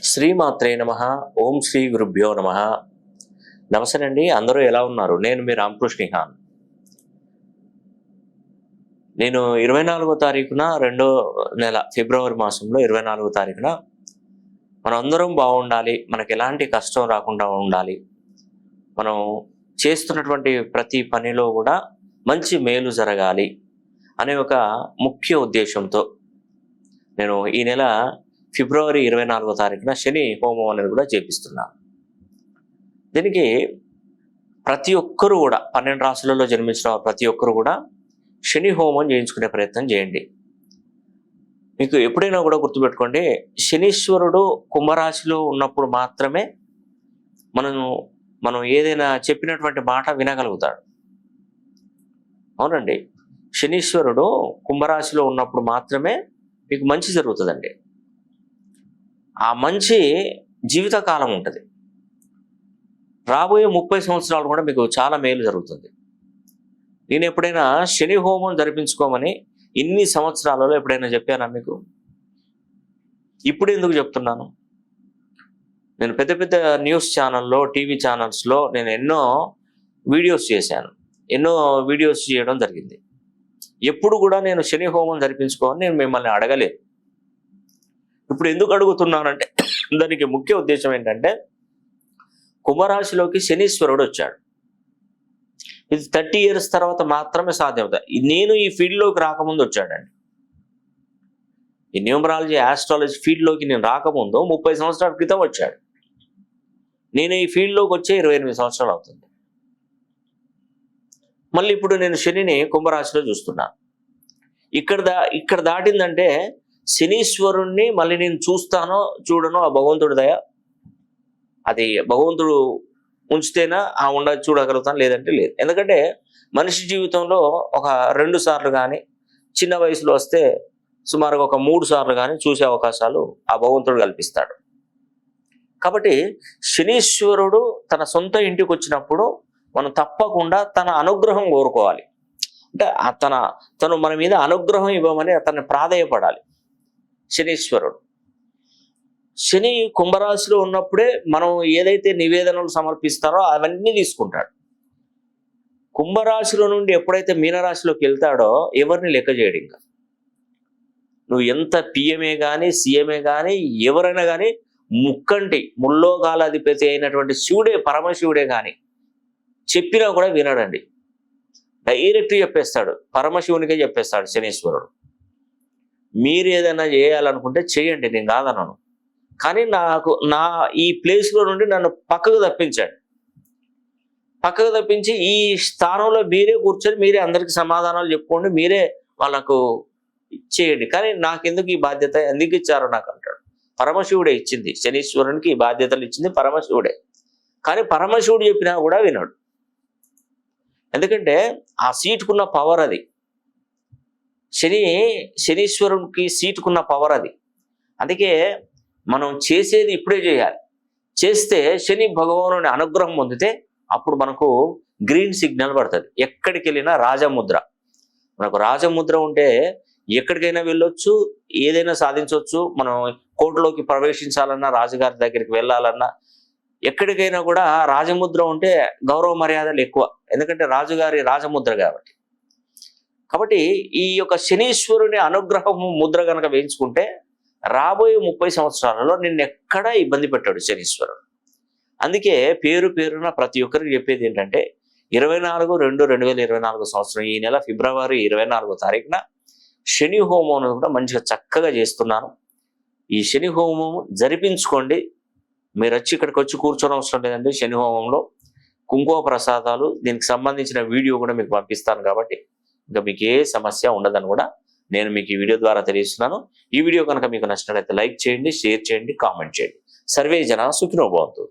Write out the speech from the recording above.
శ్రీమాత్రే నమః. ఓం శ్రీ గురుభ్యో నమః. నమస్తే అండి, అందరూ ఎలా ఉన్నారు? నేను మీ రామకృష్ణిహాన్. నేను 24వ తారీఖున రెండో నెల ఫిబ్రవరి మాసంలో 24వ తారీఖున మనం అందరం బాగుండాలి, మనకు ఎలాంటి కష్టం రాకుండా ఉండాలి, మనం చేస్తున్నటువంటి ప్రతి పనిలో కూడా మంచి మేలు జరగాలి అనే ఒక ముఖ్య ఉద్దేశంతో నేను ఈ నెల ఫిబ్రవరి 24వ తారీఖున శని హోమం అనేది కూడా చేపిస్తున్నాను. దీనికి ప్రతి ఒక్కరూ కూడా 12 రాశులలో జన్మించిన ప్రతి ఒక్కరు కూడా శని హోమం చేయించుకునే ప్రయత్నం చేయండి. మీకు ఎప్పుడైనా కూడా గుర్తుపెట్టుకోండి, శనీశ్వరుడు కుంభరాశిలో ఉన్నప్పుడు మాత్రమే మనం ఏదైనా చెప్పినటువంటి మాట వినగలుగుతాడు. అవునండి, శనీశ్వరుడు కుంభరాశిలో ఉన్నప్పుడు మాత్రమే మీకు మంచి జరుగుతుందండి. ఆ మంచి జీవితకాలం ఉంటుంది. రాబోయే 30 సంవత్సరాలు కూడా మీకు చాలా మేలు జరుగుతుంది. నేను ఎప్పుడైనా శని హోమం జరిపించుకోమని ఇన్ని సంవత్సరాలలో ఎప్పుడైనా చెప్పానా మీకు? ఇప్పుడు ఎందుకు చెప్తున్నాను? నేను పెద్ద పెద్ద న్యూస్ ఛానల్లో, టీవీ ఛానల్స్లో నేను ఎన్నో వీడియోస్ చేశాను, ఎన్నో వీడియోస్ చేయడం జరిగింది. ఎప్పుడు కూడా నేను శని హోమం జరిపించుకోమని నేను మిమ్మల్ని అడగలేదు. ఇప్పుడు ఎందుకు అడుగుతున్నానంటే దానికి ముఖ్య ఉద్దేశం ఏంటంటే, కుంభరాశిలోకి శనీశ్వరుడు వచ్చాడు. ఇది 30 years తర్వాత మాత్రమే సాధ్యమవుతుంది. నేను ఈ ఫీల్డ్లోకి రాకముందు వచ్చాడండి. ఈ న్యూమరాలజీ, ఆస్ట్రాలజీ ఫీల్డ్లోకి నేను రాకముందు 30 సంవత్సరాల క్రితం వచ్చాడు. నేను ఈ ఫీల్డ్లోకి వచ్చే 28 సంవత్సరాలు అవుతుంది. మళ్ళీ ఇప్పుడు నేను శనిని కుంభరాశిలో చూస్తున్నాను. ఇక్కడ దాటిందంటే శనీశ్వరుణ్ణి మళ్ళీ నేను చూస్తానో చూడనో ఆ భగవంతుడి దయ. అది భగవంతుడు ఉంచితేనా చూడగలుగుతాను, లేదంటే లేదు. ఎందుకంటే మనిషి జీవితంలో ఒక 2 సార్లు కానీ, చిన్న వయసులో వస్తే సుమారుగా ఒక 3 సార్లు కానీ చూసే అవకాశాలు ఆ భగవంతుడు కల్పిస్తాడు. కాబట్టి శనీశ్వరుడు తన సొంత ఇంటికి వచ్చినప్పుడు మనం తప్పకుండా తన అనుగ్రహం కోరుకోవాలి. అంటే తను మన మీద అనుగ్రహం ఇవ్వమని అతన్ని ప్రాధేయపడాలి. శనీశ్వరుడు శని కుంభరాశిలో ఉన్నప్పుడే మనం ఏదైతే నివేదనలు సమర్పిస్తారో అవన్నీ తీసుకుంటాడు. కుంభరాశిలో నుండి ఎప్పుడైతే మీనరాశిలోకి వెళ్తాడో ఎవరిని లెక్క చేయడు. ఇంకా నువ్వు ఎంత పిఎంఏ కానీ, సీఎంఏ కానీ, ఎవరైనా కానీ, ముల్లోకాలాధిపతి అయినటువంటి శివుడే, పరమశివుడే కానీ చెప్పినా కూడా వినడండి. డైరెక్ట్ చెప్పేస్తాడు, పరమశివునికే చెప్పేస్తాడు శనీశ్వరుడు. మీరు ఏదైనా చేయాలనుకుంటే చేయండి, నేను కాదన్నాను, కానీ నా ఈ ప్లేస్లో నుండి నన్ను పక్కకు తప్పించి ఈ స్థానంలో మీరే కూర్చొని మీరే అందరికి సమాధానాలు చెప్పుకోండి, మీరే వాళ్ళకు చేయండి, కానీ నాకెందుకు ఈ బాధ్యత ఎందుకు ఇచ్చారో నాకు అంటాడు. పరమశివుడే ఇచ్చింది, శనీశ్వరునికి ఈ బాధ్యతలు ఇచ్చింది పరమశివుడే. కానీ పరమశివుడు చెప్పినా కూడా వినడు. ఎందుకంటే ఆ సీటుకున్న పవర్ అది. శనీశ్వరునికి సీటుకున్న పవర్ అది. అందుకే మనం చేసేది ఇప్పుడే చేయాలి. చేస్తే శని భగవానుని అనుగ్రహం పొందితే అప్పుడు మనకు గ్రీన్ సిగ్నల్ పడుతుంది. ఎక్కడికి వెళ్ళినా రాజముద్ర. మనకు రాజముద్ర ఉంటే ఎక్కడికైనా వెళ్ళొచ్చు, ఏదైనా సాధించవచ్చు. మనం కోర్టులోకి ప్రవేశించాలన్నా, రాజుగారి దగ్గరికి వెళ్ళాలన్నా, ఎక్కడికైనా కూడా రాజముద్ర ఉంటే గౌరవ మర్యాదలు ఎక్కువ. ఎందుకంటే రాజుగారి రాజముద్ర కాబట్టి ఈ యొక్క శనీశ్వరుని అనుగ్రహము ముద్ర కనుక వేయించుకుంటే రాబోయే 30 సంవత్సరాలలో నిన్ను ఎక్కడా ఇబ్బంది పెట్టాడు శనీశ్వరుడు. అందుకే పేరున ప్రతి ఒక్కరికి చెప్పేది ఏంటంటే 24/2/2024 సంవత్సరం ఈ నెల ఫిబ్రవరి 24వ తారీఖున శని హోమం కూడా మంచిగా చక్కగా చేస్తున్నాను. ఈ శని హోమం జరిపించుకోండి. మీరు ఇక్కడికి వచ్చి కూర్చొని అవసరం లేదండి. శని హోమంలో కుంకుమ ప్రసాదాలు, దీనికి సంబంధించిన వీడియో కూడా మీకు పంపిస్తాను. కాబట్టి ఇంకా మీకు ఏ సమస్య ఉండదని కూడా నేను మీకు ఈ వీడియో ద్వారా తెలియజేస్తున్నాను. ఈ వీడియో కనుక మీకు నచ్చినట్లయితే లైక్ చేయండి, షేర్ చేయండి, కామెంట్ చేయండి. సర్వే జన సుఖినో భవంతు.